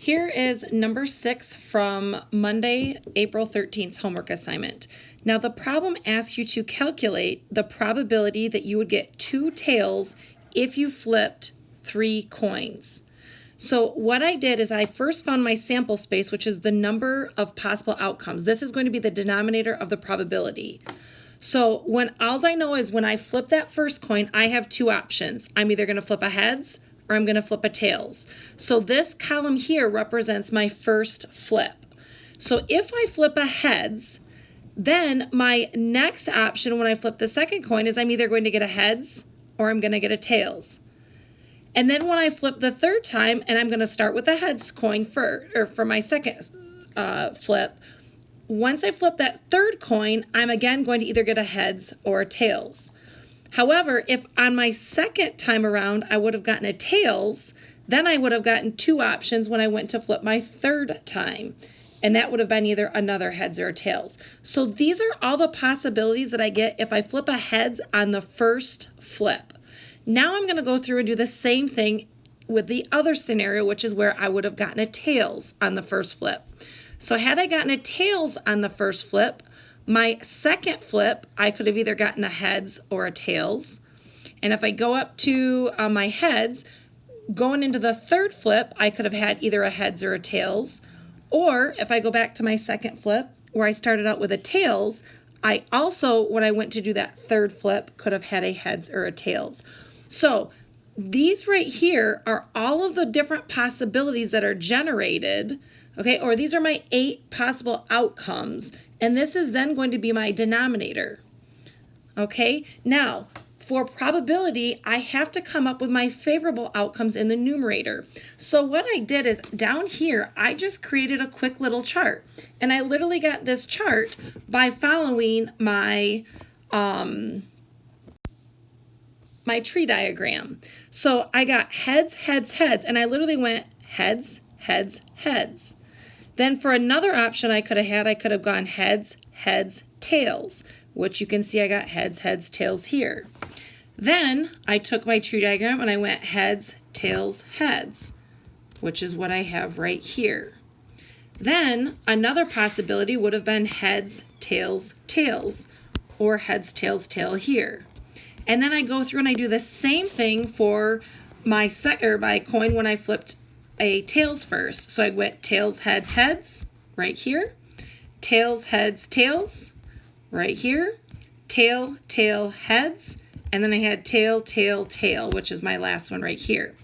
Here is number 6 from Monday, April 13th's homework assignment. Now the problem asks you to calculate the probability that you would get 2 tails if you flipped 3 coins. So what I did is I first found my sample space, which is the number of possible outcomes. This is going to be the denominator of the probability. So all I know is when I flip that first coin, I have 2 options. I'm either going to flip a heads or I'm going to flip a tails. So this column here represents my first flip. So if I flip a heads, then my next option when I flip the second coin is I'm either going to get a heads or I'm going to get a tails. And then when I flip the third time, and I'm going to start with a heads coin for my second flip, once I flip that third coin, I'm again going to either get a heads or a tails. However, if on my second time around I would have gotten a tails, then I would have gotten 2 options when I went to flip my third time. And that would have been either another heads or a tails. So these are all the possibilities that I get if I flip a heads on the first flip. Now I'm going to go through and do the same thing with the other scenario, which is where I would have gotten a tails on the first flip. So had I gotten a tails on the first flip, my second flip, I could have either gotten a heads or a tails. And if I go up to my heads, going into the third flip, I could have had either a heads or a tails. Or if I go back to my second flip, where I started out with a tails, I also, when I went to do that third flip, could have had a heads or a tails. So these right here are all of the different possibilities that are generated, okay, or these are my 8 possible outcomes, and this is then going to be my denominator, okay? Now, for probability, I have to come up with my favorable outcomes in the numerator. So what I did is down here, I just created a quick little chart, and I literally got this chart by following my my tree diagram. So I got heads, heads, heads, and I literally went heads, heads, heads. Then for another option I could have gone heads, heads, tails, which you can see I got heads, heads, tails here. Then I took my tree diagram and I went heads, tails, heads, which is what I have right here. Then another possibility would have been heads, tails, tails, or heads, tails, tail here. And then I go through and I do the same thing for my coin when I flipped a tails first. So I went tails, heads, heads, right here. Tails, heads, tails, right here. Tail, tail, heads. And then I had tail, tail, tail, which is my last one right here.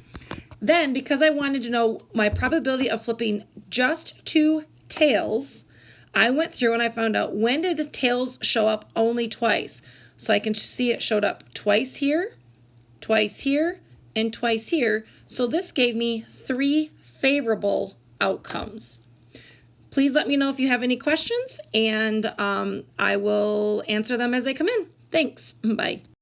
Then, because I wanted to know my probability of flipping just 2 tails, I went through and I found out when did tails show up only twice. So I can see it showed up twice here, and twice here. So this gave me 3 favorable outcomes. Please let me know if you have any questions, and I will answer them as they come in. Thanks. Bye.